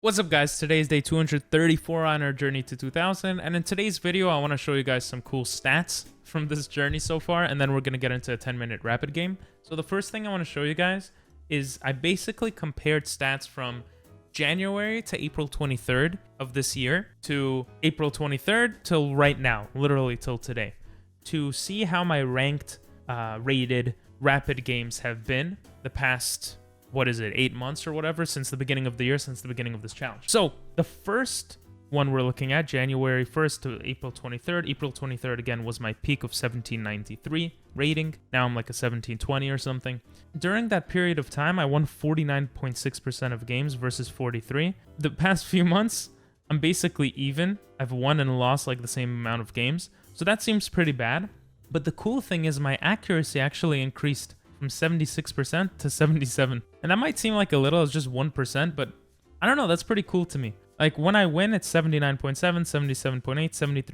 What's up guys, today is day 234 on our journey to 2000, and in today's video I want to show you guys some cool stats from this journey so far, and then we're going to get into a 10-minute rapid game. So the first thing I want to show you guys is I basically compared stats from January to April 23rd of this year to April 23rd till right now, literally till today, to see how my ranked rated rapid games have been the past 8 months or whatever, since the beginning of the year, since the beginning of this challenge. So the first one we're looking at, January 1st to April 23rd. April 23rd, again, was my peak of 1793 rating. Now I'm like a 1720 or something. During that period of time, I won 49.6% of games versus 43. The past few months, I'm basically even. I've won and lost like the same amount of games. So that seems pretty bad. But the cool thing is my accuracy actually increased from 76% to 77%. And that might seem like a little, it's just 1%, but I don't know, that's pretty cool to me. Like when I win, it's 79.7, 77.8,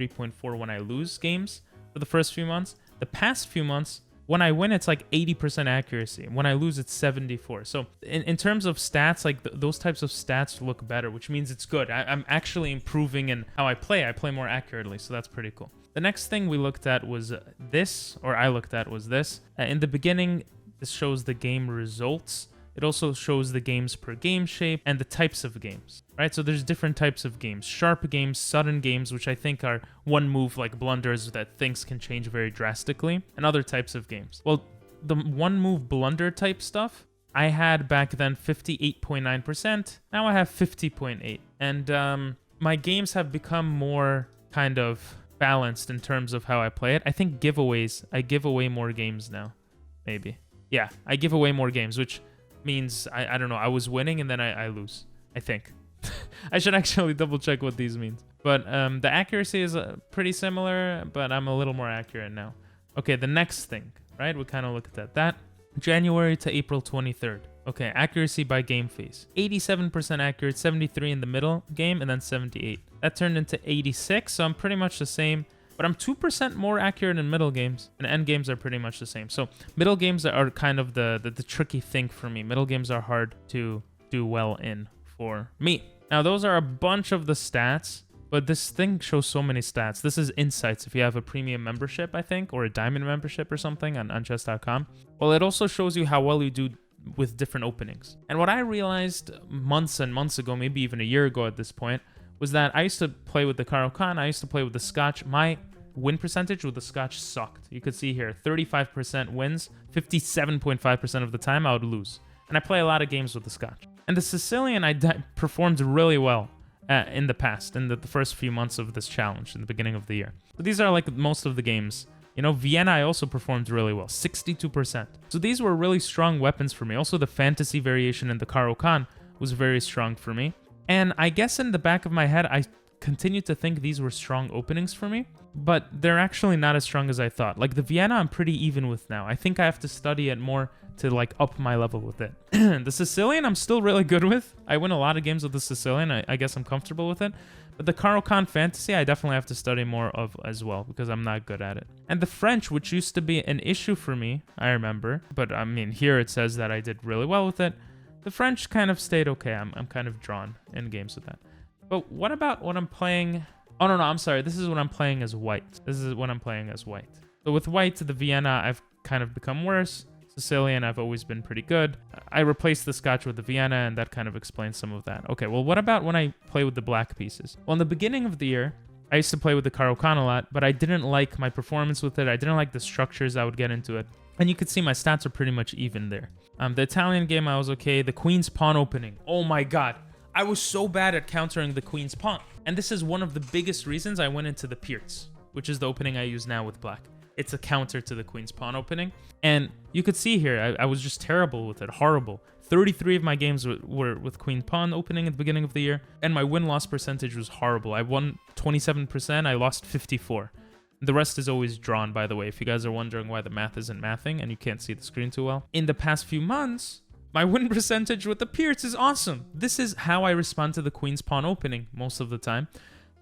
73.4 when I lose games for the first few months. The past few months, when I win, it's like 80% accuracy. When I lose, it's 74. So in terms of stats, like those types of stats look better, which means it's good. I'm actually improving in how I play. I play more accurately, so that's pretty cool. The next thing we looked at was this. In the beginning, this shows the game results. It also shows the games per game shape and the types of games, right? So there's different types of games. Sharp games, sudden games, which I think are one move like blunders that things can change very drastically, and other types of games. Well, the one move blunder type stuff, I had back then 58.9%. Now I have 50.8%. And my games have become more kind of balanced in terms of how I play it. I think giveaways, I give away more games now, maybe. Yeah, I give away more games, which means, I don't know, I was winning and then I lose, I think. I should actually double check what these means. But the accuracy is pretty similar, but I'm a little more accurate now. Okay, the next thing, right? We kind of looked at that. January to April 23rd. Okay, accuracy by game phase. 87% accurate, 73 in the middle game, and then 78. That turned into 86, so I'm pretty much the same. But I'm 2% more accurate in middle games, and end games are pretty much the same. So middle games are kind of the tricky thing for me. Middle games are hard to do well in for me. Now, those are a bunch of the stats, but this thing shows so many stats. This is insights if you have a premium membership, I think, or a diamond membership or something on chess.com. Well, it also shows you how well you do with different openings. And what I realized months and months ago, maybe even a year ago at this point, was that I used to play with the Caro-Kann, I used to play with the Scotch. My win percentage with the Scotch sucked. You could see here, 35% wins, 57.5% of the time I would lose. And I play a lot of games with the Scotch. And the Sicilian, I performed really well in the past, in the first few months of this challenge, in the beginning of the year. But these are like most of the games. You know, Vienna, I also performed really well, 62%. So these were really strong weapons for me. Also, the fantasy variation in the Caro-Kann was very strong for me. And I guess in the back of my head, I continued to think these were strong openings for me, but they're actually not as strong as I thought. Like the Vienna, I'm pretty even with now. I think I have to study it more to like up my level with it. The Sicilian, I'm still really good with. I win a lot of games with the Sicilian. I guess I'm comfortable with it. But the Caro-Kann fantasy, I definitely have to study more of as well because I'm not good at it. And the French, which used to be an issue for me, I remember. But I mean, here it says that I did really well with it. The French kind of stayed okay. I'm kind of drawn in games with that. But what about when I'm playing... Oh, no, I'm sorry. This is when I'm playing as white. So with white, the Vienna, I've kind of become worse. Sicilian, I've always been pretty good. I replaced the Scotch with the Vienna, and that kind of explains some of that. Okay, well, what about when I play with the black pieces? Well, in the beginning of the year, I used to play with the Caro-Kann a lot, but I didn't like my performance with it. I didn't like the structures I would get into it. And you could see my stats are pretty much even there. The Italian game, I was okay. The Queen's Pawn opening. Oh my God. I was so bad at countering the Queen's Pawn. And this is one of the biggest reasons I went into the Pierce, which is the opening I use now with black. It's a counter to the Queen's Pawn opening. And you could see here, I was just terrible with it, horrible. 33 of my games were with Queen Pawn opening at the beginning of the year, and my win-loss percentage was horrible. I won 27%, I lost 54%. The rest is always drawn, by the way, if you guys are wondering why the math isn't mathing and you can't see the screen too well. In the past few months, my win percentage with the Pierce is awesome. This is how I respond to the Queen's Pawn opening most of the time.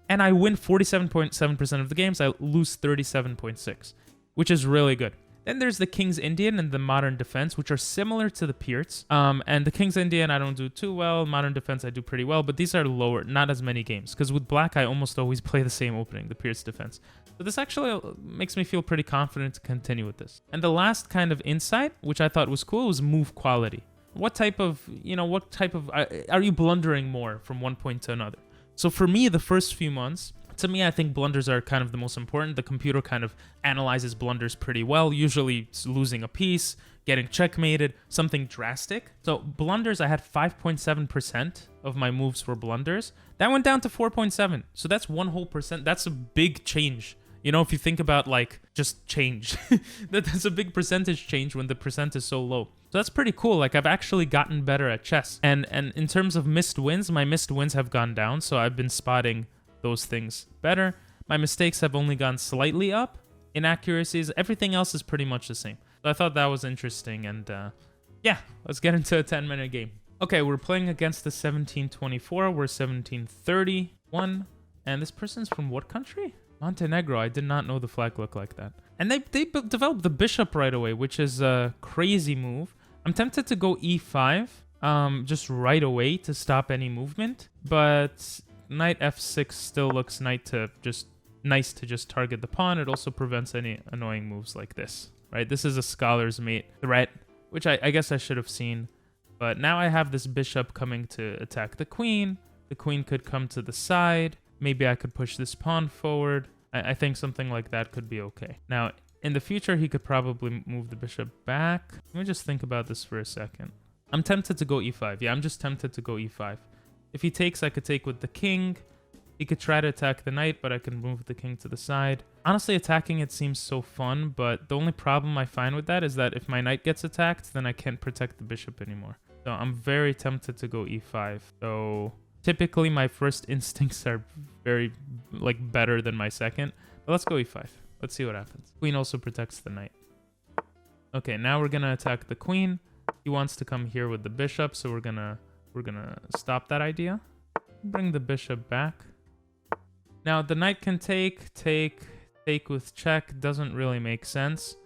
And I win 47.7% of the games, I lose 37.6%, which is really good. Then there's the King's Indian and the Modern Defense, which are similar to the Pierce. And the King's Indian I don't do too well. Modern Defense I do pretty well, but these are lower, not as many games. Because with Black, I almost always play the same opening, the Pierce Defense. So this actually makes me feel pretty confident to continue with this. And the last kind of insight, which I thought was cool, was move quality. What type of, are you blundering more from one point to another? So for me, the first few months, to me, I think blunders are kind of the most important. The computer kind of analyzes blunders pretty well, usually losing a piece, getting checkmated, something drastic. So blunders, I had 5.7% of my moves were blunders. That went down to 4.7. So that's 1 whole percent. That's a big change. You know, if you think about like just change, that's a big percentage change when the percent is so low. So that's pretty cool. Like I've actually gotten better at chess. And in terms of missed wins, my missed wins have gone down. So I've been spotting those things better. My mistakes have only gone slightly up. Inaccuracies, everything else is pretty much the same. So I thought that was interesting. And yeah, let's get into a 10-minute game. Okay, we're playing against the 1724. We're 1731. And this person's from what country? Montenegro. I did not know the flag looked like that. And they developed the bishop right away, which is a crazy move. I'm tempted to go e5 just right away to stop any movement. But knight f6 still looks nice to just target the pawn. It also prevents any annoying moves like this, right? This is a scholar's mate threat, which I guess I should have seen. But now I have this bishop coming to attack the queen. The queen could come to the side. Maybe I could push this pawn forward. I think something like that could be okay. Now, in the future, he could probably move the bishop back. Let me just think about this for a second. I'm tempted to go e5. Yeah, I'm just tempted to go e5. If he takes, I could take with the king. He could try to attack the knight, but I can move the king to the side. Honestly, attacking it seems so fun, but the only problem I find with that is that if my knight gets attacked, then I can't protect the bishop anymore. So I'm very tempted to go e5. So typically my first instincts are very better than my second. But let's go e5. Let's see what happens. Queen also protects the knight. Okay, now we're gonna attack the queen. He wants to come here with the bishop, so we're gonna stop that idea. Bring the bishop back. Now the knight can take with check. Doesn't really make sense.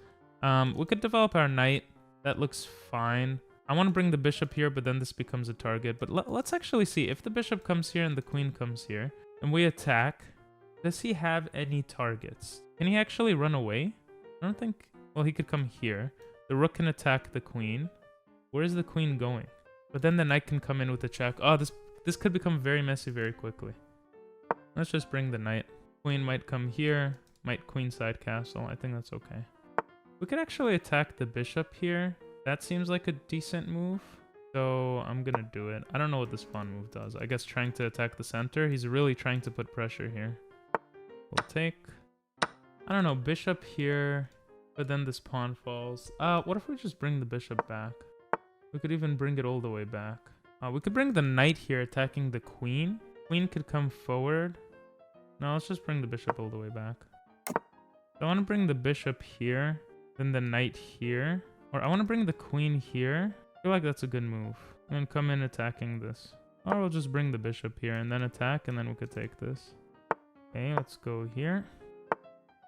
We could develop our knight. That looks fine. I want to bring the bishop here, but then this becomes a target. But let's actually see. If the bishop comes here and the queen comes here, and we attack, does he have any targets? Can he actually run away? I don't think... Well, he could come here. The rook can attack the queen. Where's the queen going? But then the knight can come in with a check. Oh, this could become very messy very quickly. Let's just bring the knight. Queen might come here. Might queenside castle. I think that's okay. We could actually attack the bishop here. That seems like a decent move. So I'm going to do it. I don't know what this pawn move does. I guess trying to attack the center. He's really trying to put pressure here. We'll take. I don't know. Bishop here. But then this pawn falls. What if we just bring the bishop back? We could even bring it all the way back. We could bring the knight here attacking the queen. Queen could come forward. No, let's just bring the bishop all the way back. I want to bring the bishop here. Then the knight here. Or I want to bring the queen here. I feel like that's a good move. And then come in attacking this. Or we'll just bring the bishop here and then attack, and then we could take this. Okay, let's go here.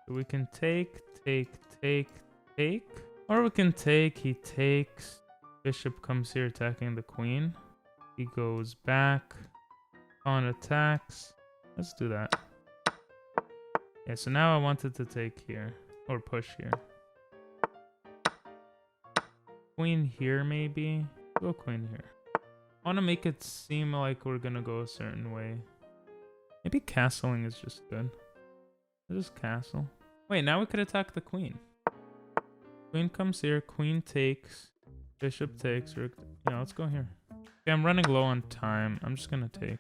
So we can take. Or we can take, he takes. Bishop comes here attacking the queen. He goes back. Pawn attacks. Let's do that. Yeah, so now I wanted to take here. Or push here. Queen here, maybe? Go queen here. I want to make it seem like we're going to go a certain way. Maybe castling is just good. Just castle. Wait, now we could attack the queen. Queen comes here. Queen takes. Bishop takes. Yeah, let's go here. Okay, I'm running low on time. I'm just going to take.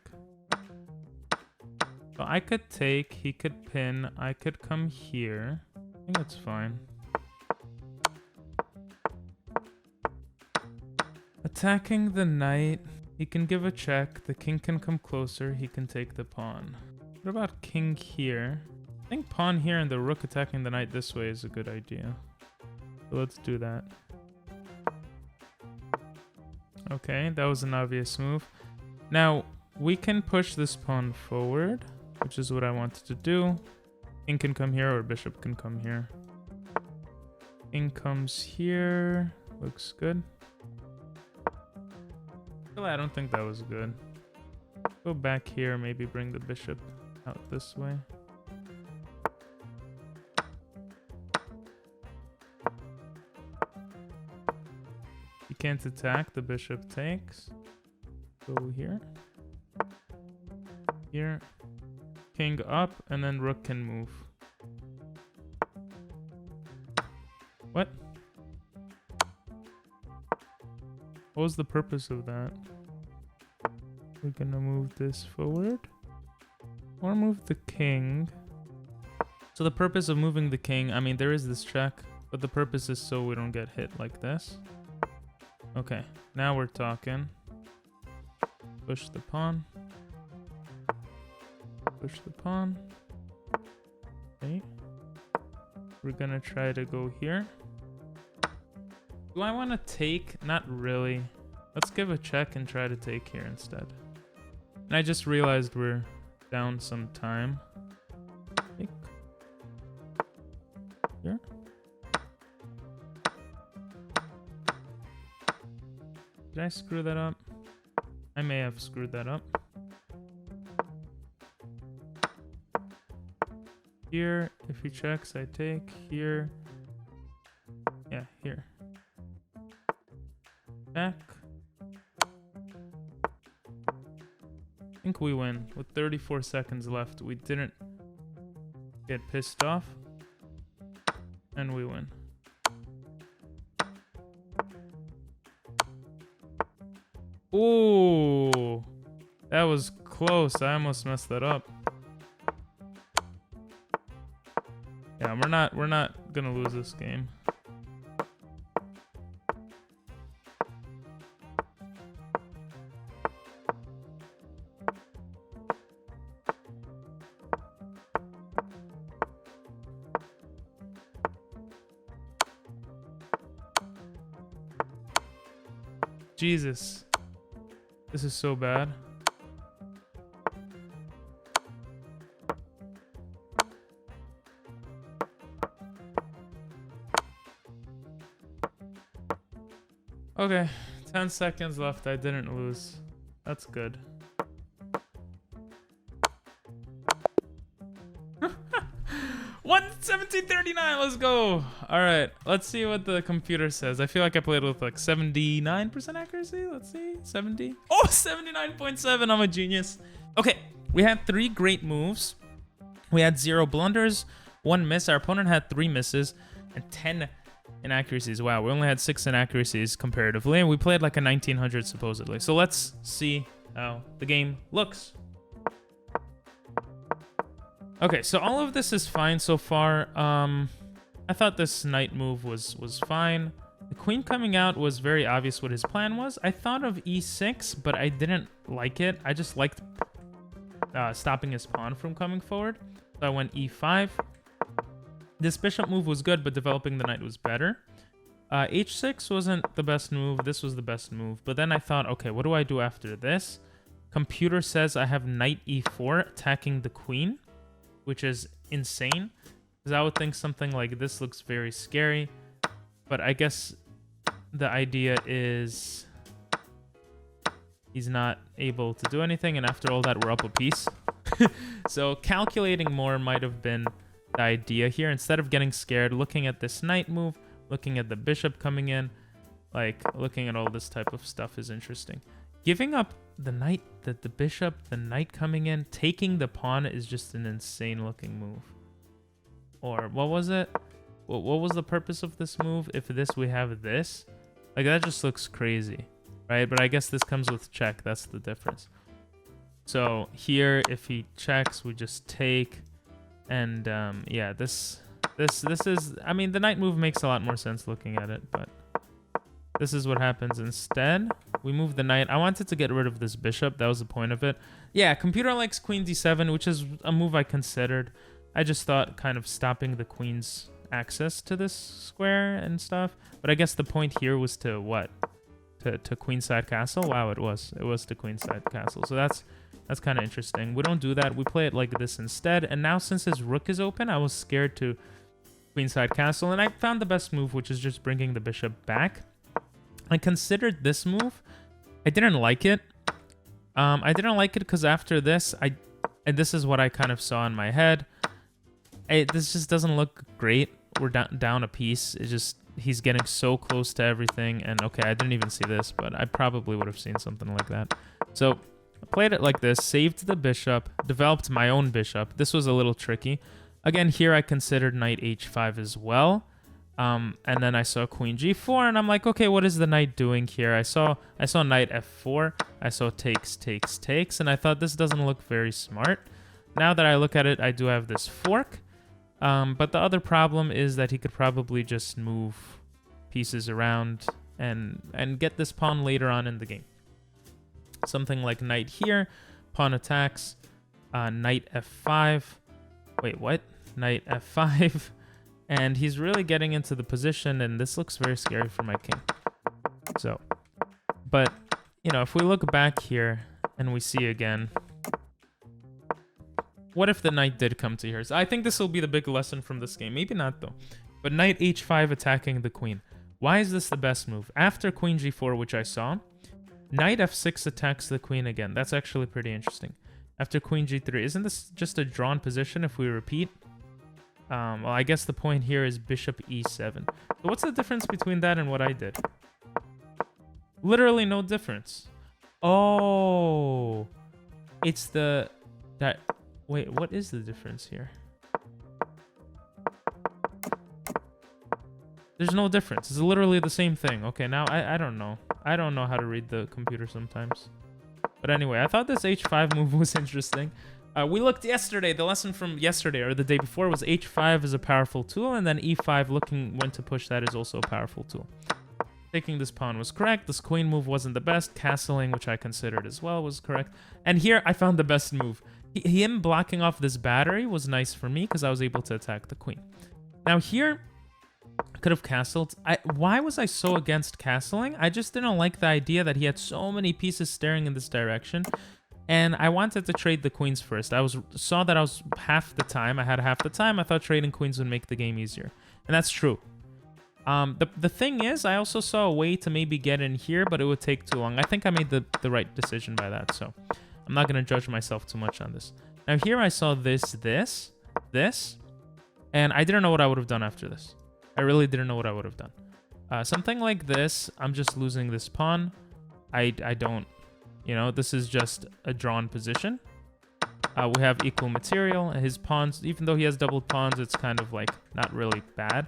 So I could take. He could pin. I could come here. I think that's fine. Attacking the knight. He can give a check. The king can come closer. He can take the pawn. What about king here? I think pawn here and the rook attacking the knight this way is a good idea. So let's do that. Okay, that was an obvious move. Now, we can push this pawn forward, which is what I wanted to do. King can come here or bishop can come here. King comes here. Looks good. Actually, I don't think that was good. Go back here, maybe bring the bishop out this way. You can't attack, the bishop takes. Go here. Here. King up, and then rook can move. What? What was the purpose of that? We're gonna move this forward. Or move the king. So the purpose of moving the king, I mean, there is this check, but the purpose is so we don't get hit like this. Okay, now we're talking. Push the pawn. Push the pawn. Okay. We're gonna try to go here. Do I want to take? Not really. Let's give a check and try to take here instead. And I just realized we're down some time. Take. Here. Did I screw that up? I may have screwed that up. Here, if he checks, I take. Here. Yeah, here. Back. I think we win. With 34 seconds left, we didn't get pissed off. And we win. Ooh, that was close. I almost messed that up. Yeah, we're not gonna lose this game. Jesus. This is so bad. Okay, 10 seconds left. I didn't lose. That's good. One 1739. Let's go. All right, let's see what the computer says. I feel like I played with like 79% accuracy. Let's see, 70. Oh, 79.7. I'm a genius. Okay, we had 3 great moves. We had 0 blunders, 1 miss. Our opponent had 3 misses and 10 inaccuracies. Wow, we only had 6 inaccuracies comparatively, and we played like a 1900 supposedly. So let's see how the game looks. Okay, so all of this is fine so far. I thought this knight move was fine. The queen coming out was very obvious what his plan was. I thought of e6, but I didn't like it. I just liked stopping his pawn from coming forward. So I went e5. This bishop move was good, but developing the knight was better. H6 wasn't the best move. This was the best move. But then I thought, okay, what do I do after this? Computer says I have knight e4 attacking the queen, which is insane. Because I would think something like this looks very scary. But I guess the idea is he's not able to do anything. And after all that, we're up a piece. So calculating more might have been the idea here. Instead of getting scared, looking at this knight move, looking at the bishop coming in, like looking at all this type of stuff is interesting. Giving up the knight, the bishop, the knight coming in, taking the pawn is just an insane looking move. Or what was it? What was the purpose of this move? If we have this, like that just looks crazy, right? But I guess this comes with check. That's the difference. So here, if he checks, we just take, and yeah, this is. I mean, the knight move makes a lot more sense looking at it, but this is what happens instead. We move the knight. I wanted to get rid of this bishop. That was the point of it. Yeah, computer likes queen d7, which is a move I considered. I just thought kind of stopping the queen's access to this square and stuff. But I guess the point here was to what? To queenside castle? Wow, it was. It was to queenside castle. So that's kind of interesting. We don't do that. We play it like this instead. And now since his rook is open, I was scared to queenside castle, and I found the best move, which is just bringing the bishop back. I considered this move. I didn't like it. I didn't like it because after this, and this is what I kind of saw in my head. This just doesn't look great. We're down a piece. It's just, he's getting so close to everything. And okay, I didn't even see this, but I probably would have seen something like that. So I played it like this, saved the bishop, developed my own bishop. This was a little tricky. Again, here I considered knight h5 as well. And then I saw queen g4, and I'm like, okay, what is the knight doing here? I saw knight f4. I saw takes, and I thought this doesn't look very smart. Now that I look at it, I do have this fork. But the other problem is that he could probably just move pieces around and get this pawn later on in the game. Something like knight here, pawn attacks, knight f5. Wait, what? Knight f5. And he's really getting into the position, and this looks very scary for my king. So, but, you know, if we look back here and we see again, what if the knight did come to here? So I think this will be the big lesson from this game. Maybe not, though. But knight h5 attacking the queen. Why is this the best move? After queen g4, which I saw, knight f6 attacks the queen again. That's actually pretty interesting. After queen g3, isn't this just a drawn position if we repeat? Well, I guess the point here is bishop e7. So what's the difference between that and what I did? Literally no difference. Oh, it's wait, what is the difference here? There's no difference. It's literally the same thing. Okay, now I don't know. I don't know how to read the computer sometimes. But anyway, I thought this h5 move was interesting. We looked yesterday, the lesson from yesterday or the day before was h5 is a powerful tool, and then e5, looking when to push that, is also a powerful tool. Taking this pawn was correct. This queen move wasn't the best. Castling, which I considered as well, was correct. And here I found the best move. Him blocking off this battery was nice for me because I was able to attack the queen. Now here, I could have castled. Why was I so against castling? I just didn't like the idea that he had so many pieces staring in this direction. And I wanted to trade the queens first. I saw that I was half the time. I had half the time. I thought trading queens would make the game easier. And that's true. The thing is, I also saw a way to maybe get in here, but it would take too long. I think I made the right decision by that. So I'm not going to judge myself too much on this. Now here I saw this. And I didn't know what I would have done after this. I really didn't know what I would have done. Something like this, I'm just losing this pawn. I don't... You know, this is just a drawn position. We have equal material. His pawns, even though he has doubled pawns, it's kind of like not really bad.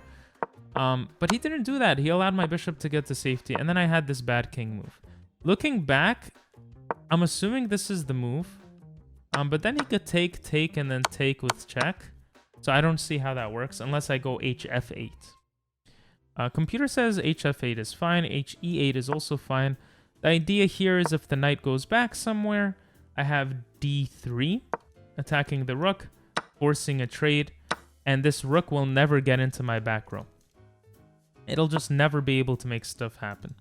But he didn't do that. He allowed my bishop to get to safety. And then I had this bad king move. Looking back, I'm assuming this is the move. But then he could take, and then take with check. So I don't see how that works unless I go hf8. Computer says hf8 is fine. he8 is also fine. The idea here is if the knight goes back somewhere, I have d3, attacking the rook, forcing a trade, and this rook will never get into my back row. It'll just never be able to make stuff happen.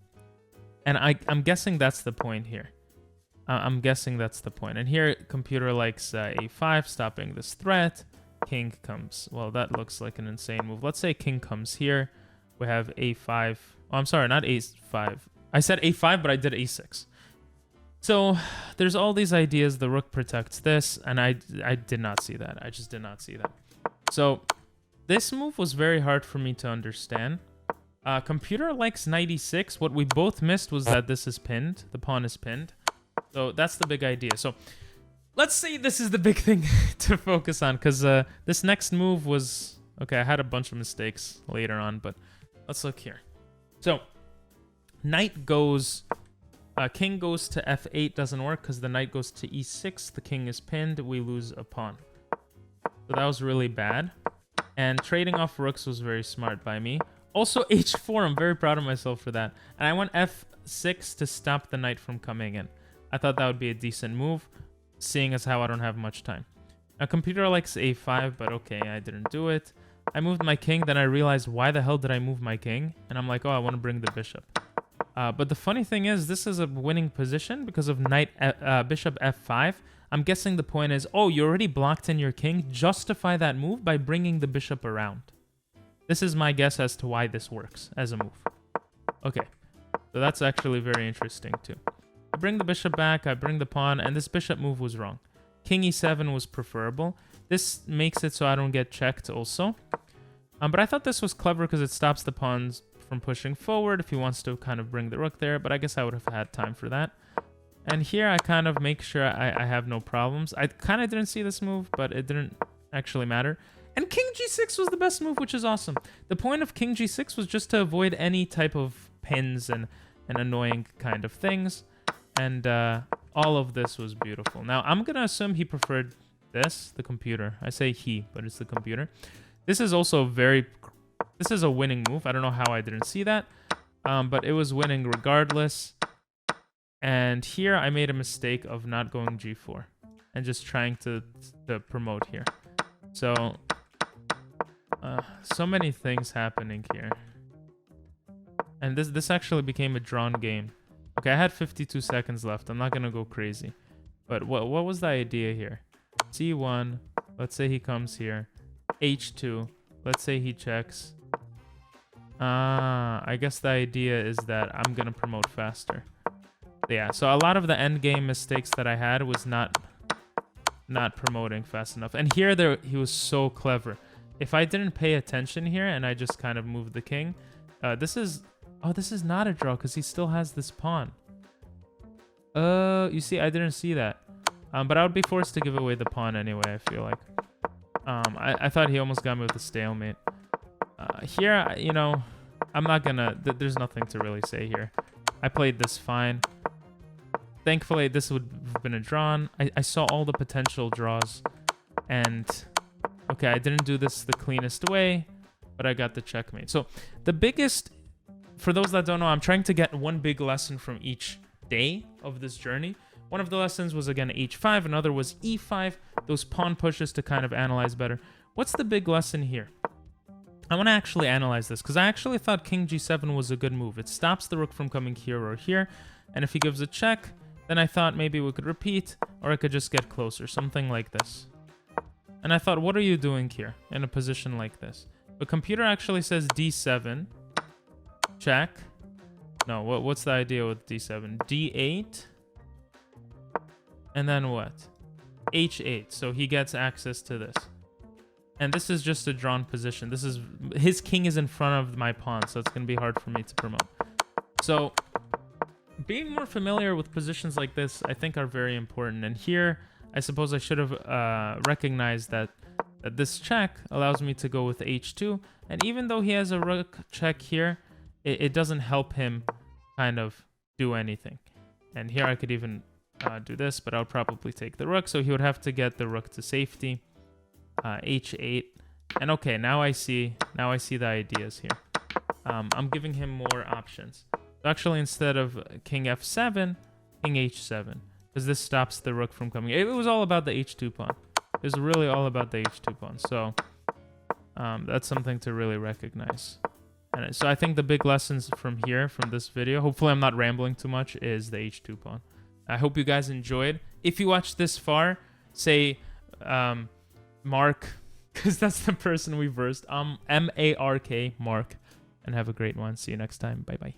And I'm guessing that's the point here. I'm guessing that's the point. And here, computer likes a5, stopping this threat. King comes. Well, that looks like an insane move. Let's say king comes here. We have a5. Oh, I'm sorry, not a5. I said a5, but I did a6. So there's all these ideas. The rook protects this, and I did not see that. I just did not see that. So this move was very hard for me to understand. Computer likes knight e6. What we both missed was that this is pinned. The pawn is pinned. So that's the big idea. So let's say this is the big thing to focus on, because this next move was... Okay, I had a bunch of mistakes later on, but let's look here. So... Knight goes, king goes to f8, doesn't work because the knight goes to e6, the king is pinned, we lose a pawn. So that was really bad. And trading off rooks was very smart by me. Also h4, I'm very proud of myself for that. And I went f6 to stop the knight from coming in. I thought that would be a decent move, seeing as how I don't have much time. Now computer likes a5, but okay, I didn't do it. I moved my king, then I realized why the hell did I move my king? And I'm like, oh, I want to bring the bishop. But the funny thing is, this is a winning position because of bishop f5. I'm guessing the point is, oh, you already blocked in your king. Justify that move by bringing the bishop around. This is my guess as to why this works as a move. Okay, so that's actually very interesting too. I bring the bishop back, I bring the pawn, and this bishop move was wrong. King e7 was preferable. This makes it so I don't get checked also. But I thought this was clever because it stops the pawns from pushing forward if he wants to kind of bring the rook there, but I guess I would have had time for that. And here I kind of make sure I have no problems. I kind of didn't see this move, but it didn't actually matter. And king g6 was the best move, which is awesome. The point of king g6 was just to avoid any type of pins and annoying kind of things. And all of this was beautiful. Now, I'm going to assume he preferred this, the computer. I say he, but it's the computer. This is also this is a winning move. I don't know how I didn't see that, but it was winning regardless. And here I made a mistake of not going g4 and just trying to promote here. So, so many things happening here. And this actually became a drawn game. Okay, I had 52 seconds left. I'm not going to go crazy. But what was the idea here? c1, let's say he comes here. h2, let's say he checks. I guess the idea is that I'm going to promote faster. Yeah, so a lot of the endgame mistakes that I had was not promoting fast enough. And here he was so clever. If I didn't pay attention here and I just kind of moved the king, this is not a draw because he still has this pawn. You see, I didn't see that. But I would be forced to give away the pawn anyway, I feel like. I thought he almost got me with a stalemate. Here, you know, I'm not gonna... There's nothing to really say here. I played this fine. Thankfully, this would have been a drawn. I saw all the potential draws. And, okay, I didn't do this the cleanest way, but I got the checkmate. So, the biggest... For those that don't know, I'm trying to get one big lesson from each day of this journey. One of the lessons was, again, h5. Another was e5. Those pawn pushes to kind of analyze better. What's the big lesson here? I want to actually analyze this, because I actually thought king g7 was a good move. It stops the rook from coming here or here, and if he gives a check, then I thought maybe we could repeat, or I could just get closer, something like this. And I thought, what are you doing here in a position like this? The computer actually says d7, check. No, what's the idea with d7? d8, and then what? h8, so he gets access to this. And this is just a drawn position. This is his king is in front of my pawn, so it's going to be hard for me to promote. So being more familiar with positions like this, I think, are very important. And here, I suppose I should have recognized that this check allows me to go with h2. And even though he has a rook check here, it doesn't help him kind of do anything. And here I could even do this, but I would probably take the rook. So he would have to get the rook to safety. h8, and okay, now I see the ideas here. I'm giving him more options. So actually, instead of king f7, king h7, because this stops the rook from coming. It was all about the h2 pawn. It was really all about the h2 pawn. So that's something to really recognize. And so I think the big lessons from this video, hopefully I'm not rambling too much, is the h2 pawn. I hope you guys enjoyed. If you watched this far, say Mark, because that's the person we versed. M-A-R-K, Mark. And have a great one. See you next time. Bye-bye.